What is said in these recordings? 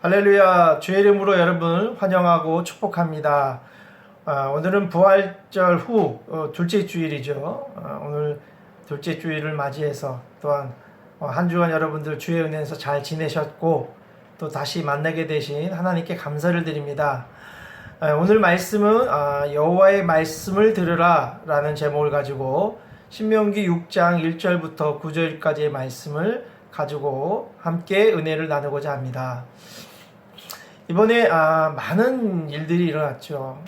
할렐루야. 주의 이름으로 여러분을 환영하고 축복합니다. 오늘은 부활절 후 둘째 주일이죠. 오늘 둘째 주일을 맞이해서 또한 한 주간 여러분들 주의 은혜에서 잘 지내셨고 또 다시 만나게 되신 하나님께 감사를 드립니다. 오늘 말씀은 여호와의 말씀을 들으라 라는 제목을 가지고 신명기 6장 1절부터 9절까지의 말씀을 가지고 함께 은혜를 나누고자 합니다. 이번에 많은 일들이 일어났죠.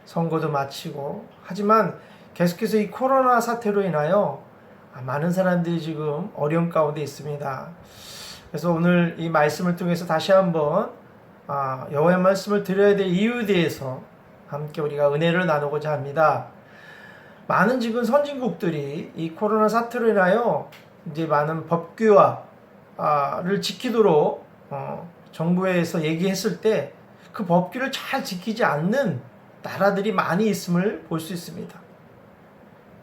선거도 마치고 하지만 계속해서 이 코로나 사태로 인하여 많은 사람들이 지금 어려움 가운데 있습니다. 그래서 오늘 이 말씀을 통해서 다시 한번 여호와의 말씀을 드려야 될 이유에 대해서 함께 우리가 은혜를 나누고자 합니다. 많은 지금 선진국들이 이 코로나 사태로 인하여 이제 많은 법규화를 지키도록 정부에서 얘기했을 때 그 법규를 잘 지키지 않는 나라들이 많이 있음을 볼 수 있습니다.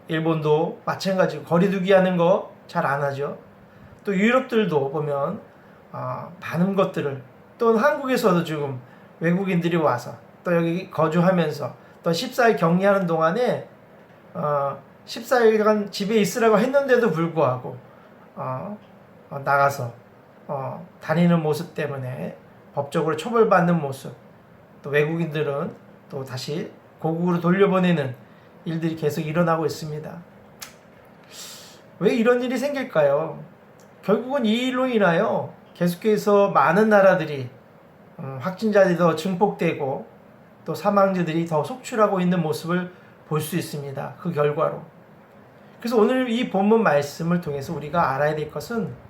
일본도 마찬가지고 거리두기 하는 거 잘 안 하죠. 또 유럽들도 보면 많은 것들을, 또 한국에서도 지금 외국인들이 와서 또 여기 거주하면서 또 14일 격리하는 동안에 14일간 집에 있으라고 했는데도 불구하고 나가서 다니는 모습 때문에 법적으로 처벌받는 모습, 또 외국인들은 또 다시 고국으로 돌려보내는 일들이 계속 일어나고 있습니다. 왜 이런 일이 생길까요? 결국은 이 일로 인하여 계속해서 많은 나라들이 확진자들이 더 증폭되고 또 사망자들이 더 속출하고 있는 모습을 볼 수 있습니다. 그 결과로. 그래서 오늘 이 본문 말씀을 통해서 우리가 알아야 될 것은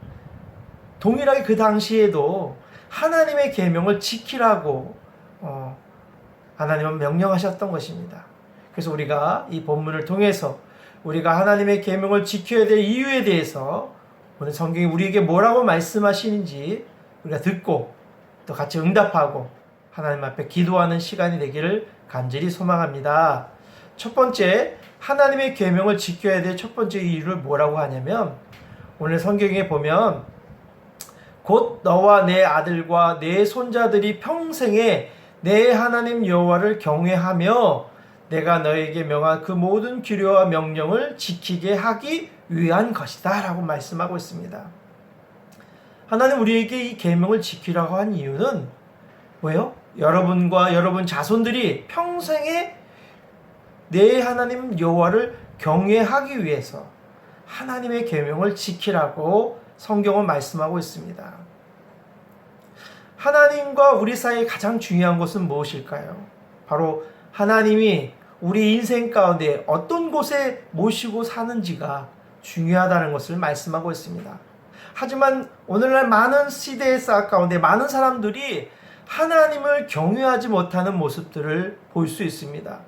동일하게 그 당시에도 하나님의 계명을 지키라고 하나님은 명령하셨던 것입니다. 그래서 우리가 이 본문을 통해서 우리가 하나님의 계명을 지켜야 될 이유에 대해서 오늘 성경이 우리에게 뭐라고 말씀하시는지 우리가 듣고 또 같이 응답하고 하나님 앞에 기도하는 시간이 되기를 간절히 소망합니다. 첫 번째, 하나님의 계명을 지켜야 될 첫 번째 이유를 뭐라고 하냐면, 오늘 성경에 보면 곧 너와 내 아들과 내 손자들이 평생에 내 하나님 여호와를 경외하며 내가 너에게 명한 그 모든 규례와 명령을 지키게 하기 위한 것이다 라고 말씀하고 있습니다. 하나님 우리에게 이 계명을 지키라고 한 이유는 뭐예요? 여러분과 여러분 자손들이 평생에 내 하나님 여호와를 경외하기 위해서 하나님의 계명을 지키라고 성경은 말씀하고 있습니다. 하나님과 우리 사이에 가장 중요한 것은 무엇일까요? 바로 하나님이 우리 인생 가운데 어떤 곳에 모시고 사는지가 중요하다는 것을 말씀하고 있습니다. 하지만 오늘날 많은 시대의 싹 가운데 많은 사람들이 하나님을 경외하지 못하는 모습들을 볼 수 있습니다.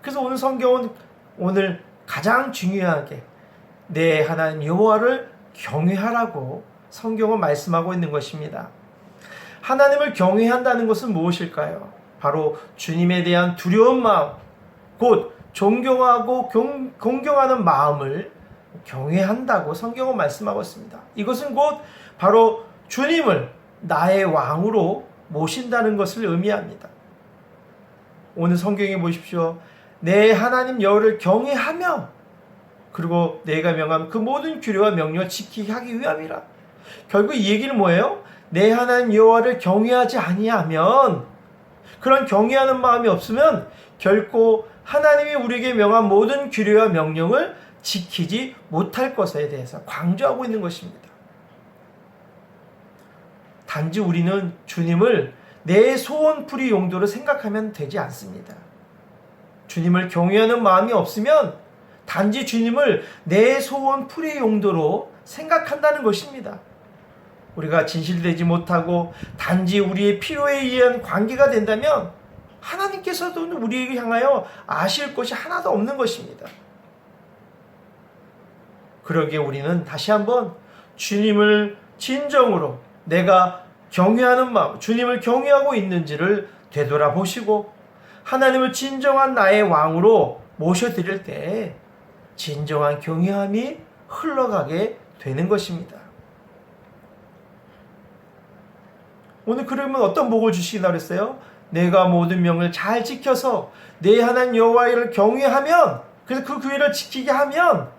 그래서 오늘 성경은 오늘 가장 중요하게 내 하나님 여호와를 경외하라고 성경은 말씀하고 있는 것입니다. 하나님을 경외한다는 것은 무엇일까요? 바로 주님에 대한 두려운 마음, 곧 존경하고 공경하는 마음을 경외한다고 성경은 말씀하고 있습니다. 이것은 곧 바로 주님을 나의 왕으로 모신다는 것을 의미합니다. 오늘 성경에 보십시오. 내 하나님 여호와를 경외하며 그리고 내가 명한 그 모든 규례와 명령을 지키게 하기 위함이라. 결국 이 얘기는 뭐예요? 내 하나님 여호와를 경외하지 아니하면, 그런 경외하는 마음이 없으면 결코 하나님이 우리에게 명한 모든 규례와 명령을 지키지 못할 것에 대해서 강조하고 있는 것입니다. 단지 우리는 주님을 내 소원풀이 용도로 생각하면 되지 않습니다. 주님을 경외하는 마음이 없으면 단지 주님을 내 소원풀이 용도로 생각한다는 것입니다. 우리가 진실되지 못하고 단지 우리의 필요에 의한 관계가 된다면 하나님께서도 우리에게 향하여 아실 것이 하나도 없는 것입니다. 그러기에 우리는 다시 한번 주님을 진정으로 내가 경외하는 마음, 주님을 경외하고 있는지를 되돌아보시고 하나님을 진정한 나의 왕으로 모셔드릴 때 진정한 경외함이 흘러가게 되는 것입니다. 오늘 그러면 어떤 복을 주시기나 그랬어요? 내가 모든 명을 잘 지켜서 내 하나님 여호와를 경외하면, 그래서 그 규례를 지키게 하면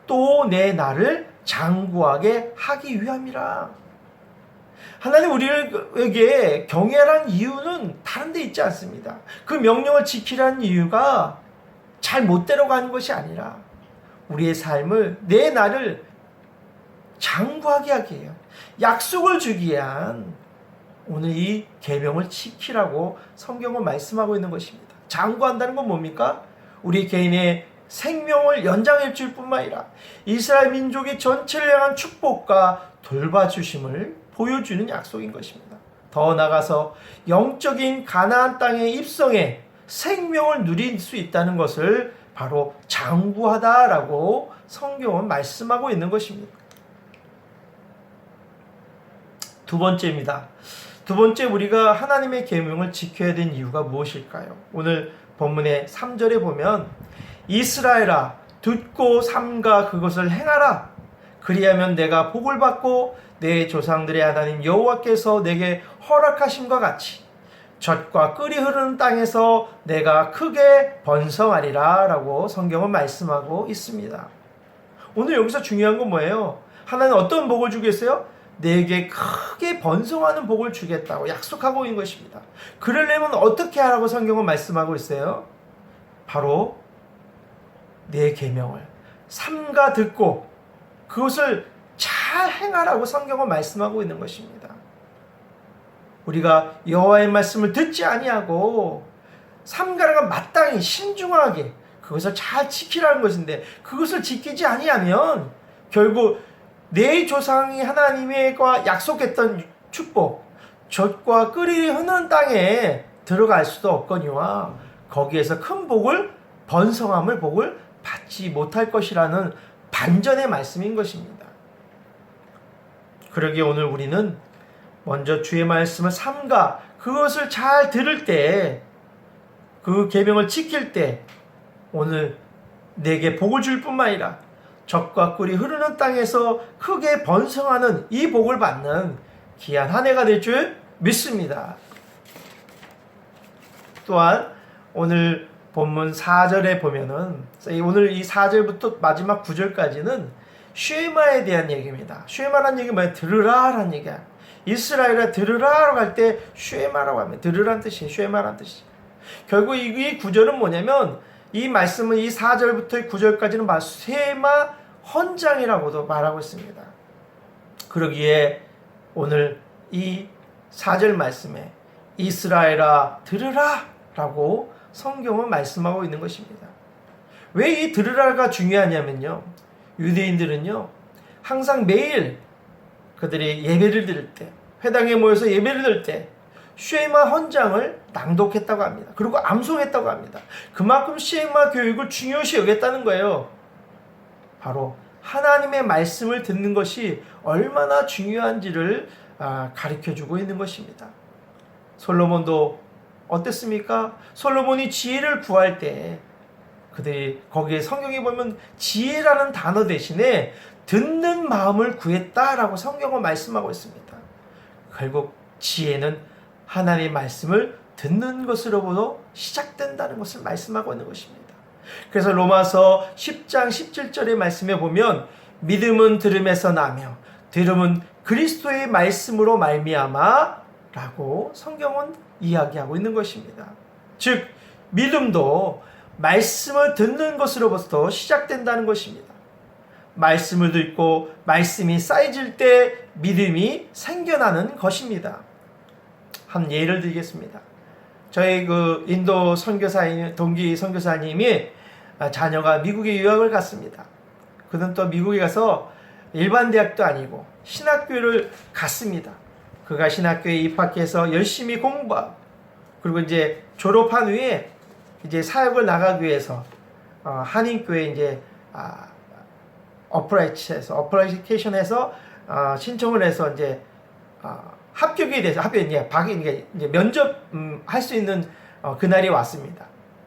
또 내 나를 장구하게 하기 위함이라. 하나님 우리에게 경외라는 이유는 다른 데 있지 않습니다. 그 명령을 지키라는 이유가 잘 못대로 가는 것이 아니라 우리의 삶을, 내 나를 장구하게 하기 위한, 약속을 주기 위한 오늘 이 계명을 지키라고 성경은 말씀하고 있는 것입니다. 장구한다는 건 뭡니까? 우리 개인의 생명을 연장해 줄 뿐만 아니라 이스라엘 민족의 전체를 향한 축복과 돌봐주심을 보여주는 약속인 것입니다. 더 나아가서 영적인 가나안 땅에 입성해 생명을 누릴 수 있다는 것을 바로 장구하다라고 성경은 말씀하고 있는 것입니다. 두 번째입니다. 두 번째, 우리가 하나님의 계명을 지켜야 되는 이유가 무엇일까요? 오늘 본문의 3절에 보면 이스라엘아 듣고 삼가 그것을 행하라. 그리하면 내가 복을 받고 내 조상들의 하나님 여호와께서 내게 허락하심과 같이 젖과 꿀이 흐르는 땅에서 내가 크게 번성하리라 라고 성경은 말씀하고 있습니다. 오늘 여기서 중요한 건 뭐예요? 하나님 어떤 복을 주겠어요? 내게 크게 번성하는 복을 주겠다고 약속하고 있는 것입니다. 그러려면 어떻게 하라고 성경은 말씀하고 있어요? 바로 내 계명을 삼가 듣고 그것을 잘 행하라고 성경은 말씀하고 있는 것입니다. 우리가 여호와의 말씀을 듣지 아니하고 삼가라가 마땅히 신중하게 그것을 잘 지키라는 것인데, 그것을 지키지 아니하면 결국 내 조상이 하나님과 약속했던 축복, 젖과 꿀이 흐르는 땅에 들어갈 수도 없거니와 거기에서 큰 복을, 번성함을, 복을 받지 못할 것이라는 반전의 말씀인 것입니다. 그러기에 오늘 우리는 먼저 주의 말씀을 삼가 그것을 잘 들을 때, 그 계명을 지킬 때 오늘 내게 복을 줄 뿐만 아니라 젖과 꿀이 흐르는 땅에서 크게 번성하는 이 복을 받는 귀한 한 해가 될 줄 믿습니다. 또한 오늘 본문 4절에 보면은, 오늘 이 4절부터 마지막 9절까지는 쉐마에 대한 얘기입니다. 쉐마라는 얘기는 뭐예요? 들으라라는 얘기야. 이스라엘아 들으라라고 할 때 쉐마라고 하면 들으라는 뜻이에요. 쉐마라는 뜻이. 결국 이 9절은 뭐냐면, 이 말씀은 이 4절부터 9절까지는 쉐마 헌장이라고도 말하고 있습니다. 그러기에 오늘 이 4절 말씀에 이스라엘아 들으라 라고 성경은 말씀하고 있는 것입니다. 왜 이 들으라가 중요하냐면요, 유대인들은요 항상 매일 그들이 예배를 드릴 때, 회당에 모여서 예배를 드릴 때 쉐마 헌장을 낭독했다고 합니다. 그리고 암송했다고 합니다. 그만큼 쉐마 교육을 중요시 여겼다는 거예요. 바로 하나님의 말씀을 듣는 것이 얼마나 중요한지를 가르쳐주고 있는 것입니다. 솔로몬도 어땠습니까? 솔로몬이 지혜를 구할 때 그들이 거기에 성경에 보면 지혜라는 단어 대신에 듣는 마음을 구했다라고 성경은 말씀하고 있습니다. 결국 지혜는 하나님의 말씀을 듣는 것으로부터 시작된다는 것을 말씀하고 있는 것입니다. 그래서 로마서 10장 17절의 말씀에 보면 믿음은 들음에서 나며 들음은 그리스도의 말씀으로 말미암아 라고 성경은 이야기하고 있는 것입니다. 즉 믿음도 말씀을 듣는 것으로부터 시작된다는 것입니다. 말씀을 듣고 말씀이 쌓여질 때 믿음이 생겨나는 것입니다. 한 예를 들겠습니다. 저희 그 인도 선교사님, 동기 선교사님이 자녀가 미국에 유학을 갔습니다. 그는 또 미국에 가서 일반 대학도 아니고 신학교를 갔습니다. 그가 신학교에 입학해서 열심히 공부하고, 그리고 이제 졸업한 후에 이제 사역을 나가기 위해서 한인교회 이제 어플리케이션해서 신청을 해서 이제 합격이 돼서 이제 면접 할 수 있는 그날이 왔습니다.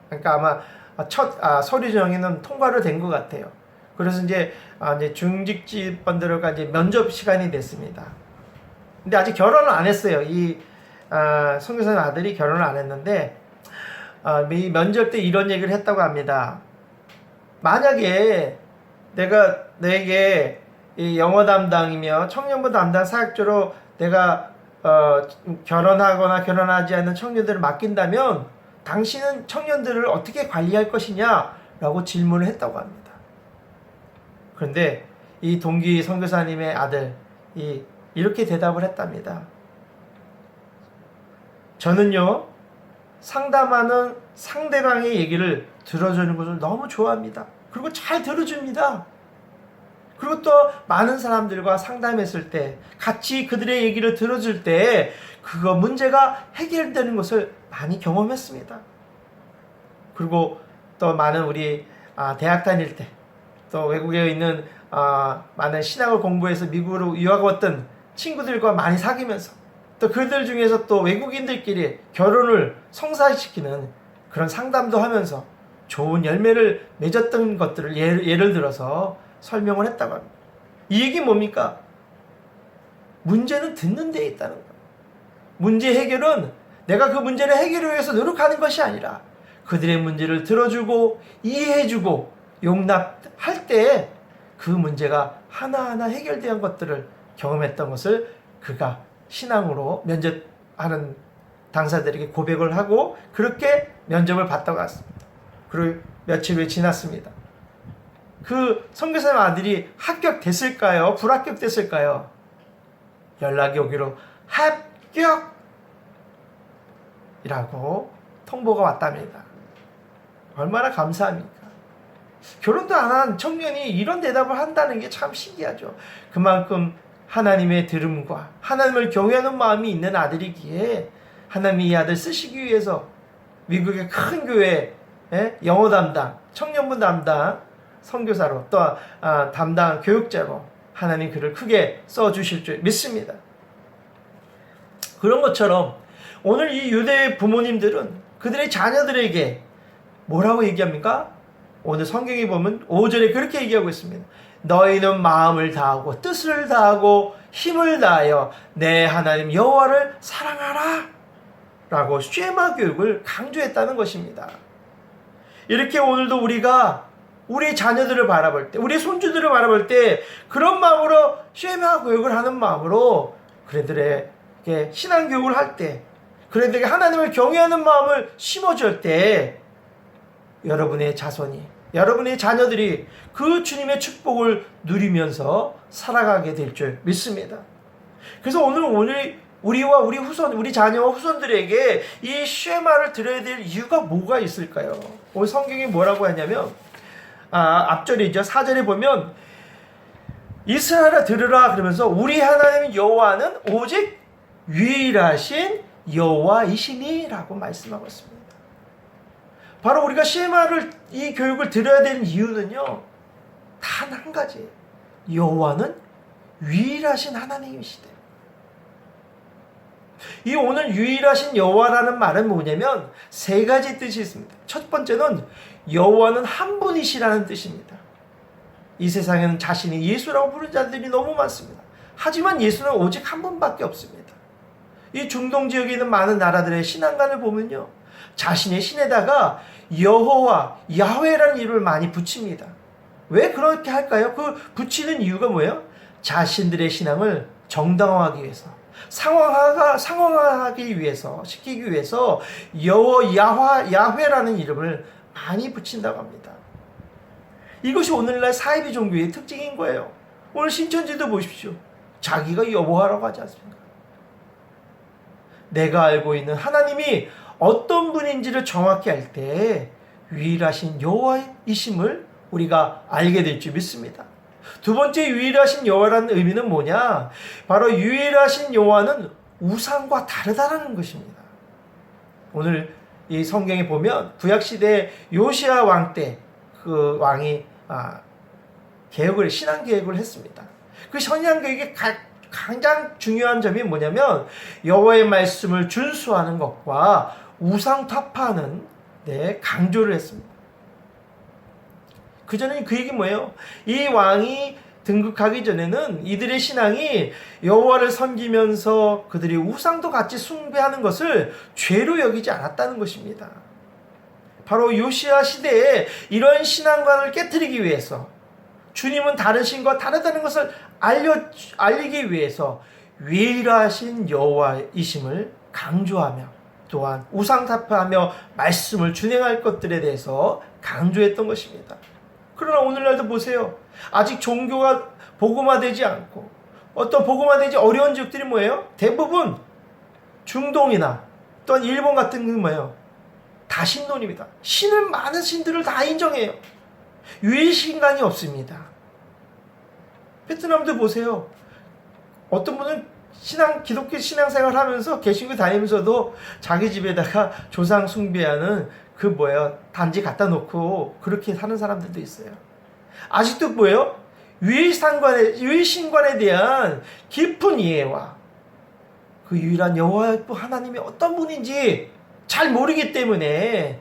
그러니까 아마 첫 서류 정에는 통과를 된 것 같아요. 그래서 이제 중직지번들과 이제 면접 시간이 됐습니다. 근데 아직 결혼을 안 했어요. 이 선교사님 아들이 결혼을 안 했는데 이 면접 때 이런 얘기를 했다고 합니다. 만약에 내가 너에게 이 영어 담당이며 청년부 담당 사역자로 내가 결혼하거나 결혼하지 않는 청년들을 맡긴다면 당신은 청년들을 어떻게 관리할 것이냐? 라고 질문을 했다고 합니다. 그런데 이 동기 선교사님의 아들 이렇게 대답을 했답니다. 저는요, 상담하는 상대방의 얘기를 들어주는 것을 너무 좋아합니다. 그리고 잘 들어줍니다. 그리고 또 많은 사람들과 상담했을 때 같이 그들의 얘기를 들어줄 때 그거 문제가 해결되는 것을 많이 경험했습니다. 그리고 또 많은 우리 대학 다닐 때 또 외국에 있는 많은 신학을 공부해서 미국으로 유학 왔던 친구들과 많이 사귀면서 또 그들 중에서 또 외국인들끼리 결혼을 성사시키는 그런 상담도 하면서 좋은 열매를 맺었던 것들을 예를 들어서 설명을 했다고 합니다. 이 얘기 뭡니까? 문제는 듣는 데에 있다는 거예요. 문제 해결은 내가 그 문제를 해결하기 위해서 노력하는 것이 아니라 그들의 문제를 들어주고 이해해주고 용납할 때 그 문제가 하나하나 해결된 것들을 경험했던 것을 그가 신앙으로 면접하는 당사자들에게 고백을 하고 그렇게 면접을 받다고 왔습니다. 그리고 며칠 후에 지났습니다. 그 선교사님 아들이 합격됐을까요? 불합격됐을까요? 연락이 오기로 합격이라고 통보가 왔답니다. 얼마나 감사합니까? 결혼도 안 한 청년이 이런 대답을 한다는 게 참 신기하죠. 그만큼 하나님의 들음과 하나님을 경외하는 마음이 있는 아들이기에 하나님이 이 아들 쓰시기 위해서 미국의 큰 교회 영어 담당, 청년부 담당 선교사로 또 담당 교육자로 하나님 그를 크게 써주실 줄 믿습니다. 그런 것처럼 오늘 이 유대 부모님들은 그들의 자녀들에게 뭐라고 얘기합니까? 오늘 성경에 보면 5절에 그렇게 얘기하고 있습니다. 너희는 마음을 다하고 뜻을 다하고 힘을 다하여 내 하나님 여호와를 사랑하라 라고 쉐마 교육을 강조했다는 것입니다. 이렇게 오늘도 우리가 우리 자녀들을 바라볼 때, 우리 손주들을 바라볼 때 그런 마음으로 쉐마 교육을 하는 마음으로 그들에게 신앙 교육을 할 때, 그들에게 하나님을 경외하는 마음을 심어줄 때 여러분의 자손이, 여러분의 자녀들이 그 주님의 축복을 누리면서 살아가게 될 줄 믿습니다. 그래서 오늘 우리와 우리 후손, 우리 자녀와 후손들에게 이 쉐마를 들어야 될 이유가 뭐가 있을까요? 오늘 성경이 뭐라고 하냐면 앞절이죠. 4절에 보면 이스라엘아 들으라 그러면서 우리 하나님 여호와는 오직 유일하신 여호와이시니 라고 말씀하고 있습니다. 바로 우리가 쉐마를 이 교육을 들어야 되는 이유는요, 단 한 가지예요. 여호와는 유일하신 하나님이시대. 이 오늘 유일하신 여호와라는 말은 뭐냐면 세 가지 뜻이 있습니다. 첫 번째는 여호와는 한 분이시라는 뜻입니다. 이 세상에는 자신이 예수라고 부르는 자들이 너무 많습니다. 하지만 예수는 오직 한 분밖에 없습니다. 이 중동 지역에 있는 많은 나라들의 신앙관을 보면요, 자신의 신에다가 여호와, 야훼라는 이름을 많이 붙입니다. 왜 그렇게 할까요? 그 붙이는 이유가 뭐예요? 자신들의 신앙을 정당화하기 위해서, 상황화하기 위해서, 시키기 위해서 야훼라는 이름을 많이 붙인다고 합니다. 이것이 오늘날 사이비 종교의 특징인 거예요. 오늘 신천지도 보십시오. 자기가 여호와라고 하지 않습니까? 내가 알고 있는 하나님이 어떤 분인지를 정확히 알 때 유일하신 여호와이심을 우리가 알게 될 줄 믿습니다. 두 번째 유일하신 여호와라는 의미는 뭐냐? 바로 유일하신 여호와는 우상과 다르다라는 것입니다. 오늘 이 성경에 보면 구약시대 요시야 왕 때 그 왕이 신앙 개혁을 했습니다. 그 신앙 개혁의 가장 중요한 점이 뭐냐면 여호와의 말씀을 준수하는 것과 우상 타파하는 강조를 했습니다. 그전에 그 얘기 뭐예요? 이 왕이 등극하기 전에는 이들의 신앙이 여호와를 섬기면서 그들이 우상도 같이 숭배하는 것을 죄로 여기지 않았다는 것입니다. 바로 요시야 시대에 이런 신앙관을 깨뜨리기 위해서, 주님은 다른 신과 다르다는 것을 알리기 위해서 유일하신 여호와이심을 강조하며, 또한 우상타파하며 말씀을 준행할 것들에 대해서 강조했던 것입니다. 그러나 오늘날도 보세요. 아직 종교가 복음화되지 않고 어떤 복음화되지 어려운 지역들이 뭐예요? 대부분 중동이나 또한 일본 같은 게 뭐예요? 다 신론입니다. 많은 신들을 다 인정해요. 유일신간이 없습니다. 베트남도 보세요. 어떤 분은 기독교 신앙생활 하면서 개신교 다니면서도 자기 집에다가 조상 숭배하는 단지 갖다 놓고 그렇게 사는 사람들도 있어요. 아직도 유일신관에 대한 깊은 이해와 그 유일한 여호와 하나님이 어떤 분인지 잘 모르기 때문에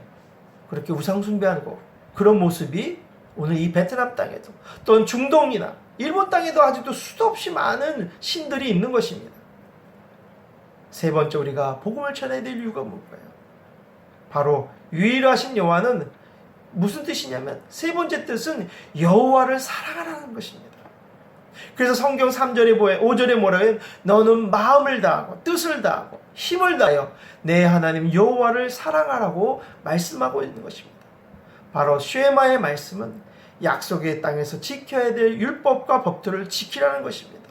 그렇게 우상 숭배하고 그런 모습이 오늘 이 베트남 땅에도, 또는 중동이나 일본 땅에도 아직도 수도 없이 많은 신들이 있는 것입니다. 세 번째, 우리가 복음을 전해야 될 이유가 뭘까요? 바로 유일하신 여호와는 무슨 뜻이냐면, 세 번째 뜻은 여호와를 사랑하라는 것입니다. 그래서 성경 3절에 5절에 뭐라고 해요? 너는 마음을 다하고 뜻을 다하고 힘을 다하여 내 하나님 여호와를 사랑하라고 말씀하고 있는 것입니다. 바로 쉐마의 말씀은 약속의 땅에서 지켜야 될 율법과 법들을 지키라는 것입니다.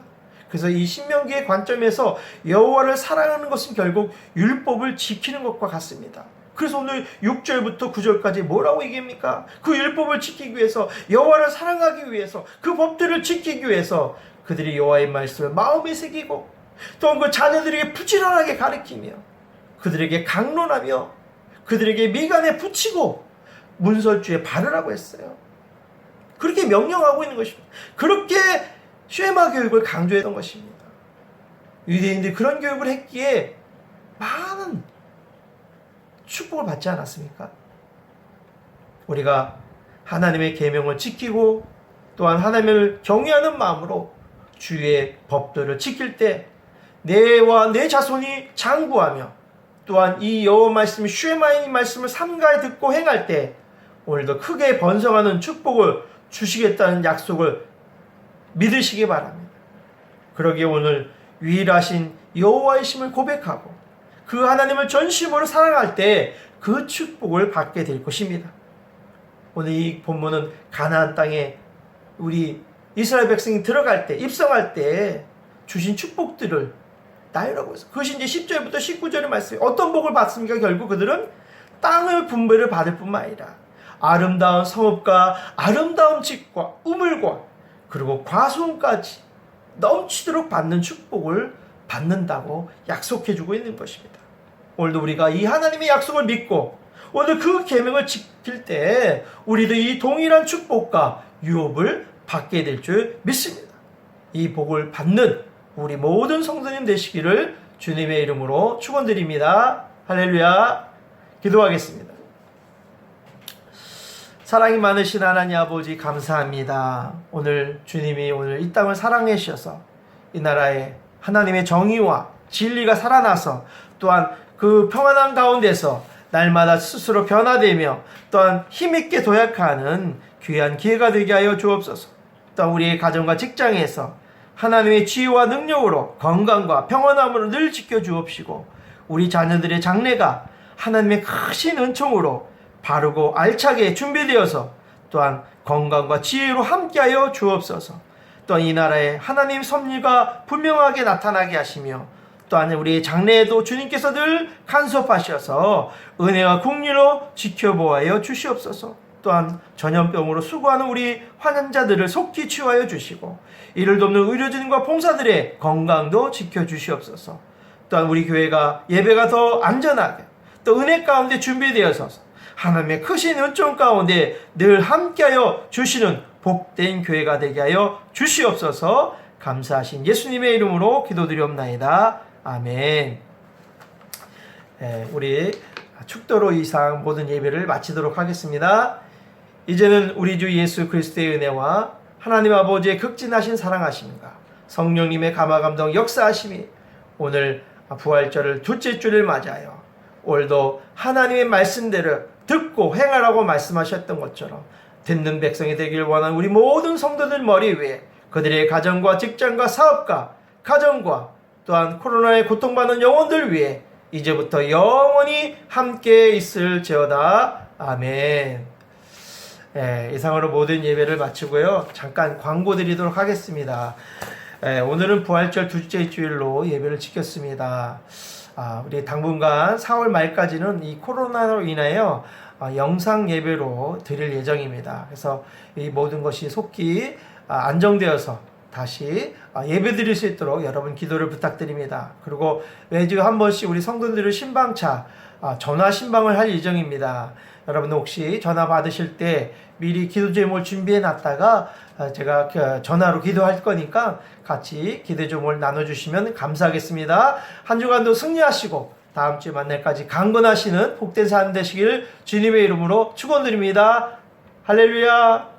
그래서 이 신명기의 관점에서 여호와를 사랑하는 것은 결국 율법을 지키는 것과 같습니다. 그래서 오늘 6절부터 9절까지 뭐라고 얘기합니까? 그 율법을 지키기 위해서, 여호와를 사랑하기 위해서, 그 법들을 지키기 위해서 그들이 여호와의 말씀을 마음에 새기고, 또한 그 자녀들에게 부지런하게 가르치며, 그들에게 강론하며, 그들에게 미간에 붙이고 문설주에 바르라고 했어요. 그렇게 명령하고 있는 것입니다. 그렇게 쉐마 교육을 강조했던 것입니다. 유대인들이 그런 교육을 했기에 많은 축복을 받지 않았습니까? 우리가 하나님의 계명을 지키고 또한 하나님을 경외하는 마음으로 주의 법들을 지킬 때 내와 내 자손이 장구하며, 또한 이 여호와 말씀, 쉐마의 말씀을 삼가에 듣고 행할 때 오늘도 크게 번성하는 축복을 주시겠다는 약속을 믿으시기 바랍니다. 그러기에 오늘 유일하신 여호와이심을 고백하고 그 하나님을 전심으로 사랑할 때 그 축복을 받게 될 것입니다. 오늘 이 본문은 가나안 땅에 우리 이스라엘 백성이 들어갈 때, 입성할 때 주신 축복들을 나열하고 있어요. 그것이 이제 10절부터 19절의 말씀이에요. 어떤 복을 받습니까? 결국 그들은 땅을 분배를 받을 뿐만 아니라 아름다운 성읍과 아름다운 집과 우물과 그리고 과수원까지 넘치도록 받는 축복을 받는다고 약속해주고 있는 것입니다. 오늘도 우리가 이 하나님의 약속을 믿고 오늘 그 계명을 지킬 때 우리도 이 동일한 축복과 유업을 받게 될 줄 믿습니다. 이 복을 받는 우리 모든 성도님 되시기를 주님의 이름으로 축원드립니다. 할렐루야. 기도하겠습니다. 사랑이 많으신 하나님 아버지, 감사합니다. 오늘 주님이 오늘 이 땅을 사랑해 주셔서 이 나라에 하나님의 정의와 진리가 살아나서 또한 그 평안한 가운데서 날마다 스스로 변화되며 또한 힘있게 도약하는 귀한 기회가 되게 하여 주옵소서. 또한 우리의 가정과 직장에서 하나님의 지혜와 능력으로 건강과 평안함으로 늘 지켜주옵시고, 우리 자녀들의 장래가 하나님의 크신 은총으로 바르고 알차게 준비되어서 또한 건강과 지혜로 함께하여 주옵소서. 또한 이 나라에 하나님 섭리가 분명하게 나타나게 하시며, 또한 우리의 장래에도 주님께서 늘 간섭하셔서 은혜와 긍휼로 지켜보아여 주시옵소서. 또한 전염병으로 수고하는 우리 환자들을 속히 치유하여 주시고, 이를 돕는 의료진과 봉사들의 건강도 지켜주시옵소서. 또한 우리 교회가 예배가 더 안전하게 또 은혜 가운데 준비되어서 하나님의 크신 은총 가운데 늘 함께하여 주시는 복된 교회가 되게 하여 주시옵소서. 감사하신 예수님의 이름으로 기도드리옵나이다. 아멘. 우리 축도로 이상 모든 예배를 마치도록 하겠습니다. 이제는 우리 주 예수 그리스도의 은혜와 하나님 아버지의 극진하신 사랑하심과 성령님의 감화감동 역사하심이 오늘 부활절을 둘째 주를 맞아요. 오늘도 하나님의 말씀대로 듣고 행하라고 말씀하셨던 것처럼 듣는 백성이 되길 원하는 우리 모든 성도들 머리 위에 그들의 가정과 직장과 사업과 가정과 또한 코로나에 고통받는 영혼들 위해 이제부터 영원히 함께 있을지어다. 아멘. 이상으로 모든 예배를 마치고요. 잠깐 광고 드리도록 하겠습니다. 오늘은 부활절 둘째 주일로 예배를 지켰습니다. 우리 당분간 4월 말까지는 이 코로나로 인하여 영상 예배로 드릴 예정입니다. 그래서 이 모든 것이 속히 안정되어서 다시 예배 드릴 수 있도록 여러분 기도를 부탁드립니다. 그리고 매주 한 번씩 우리 성도들의 신방차 전화 신방을 할 예정입니다. 여러분 혹시 전화 받으실 때 미리 기도 제목을 준비해 놨다가 제가 전화로 기도할 거니까 같이 기도 제목을 나눠주시면 감사하겠습니다. 한 주간도 승리하시고 다음 주에 만날까지 강건하시는 복된 삶 되시길 주님의 이름으로 축원드립니다. 할렐루야.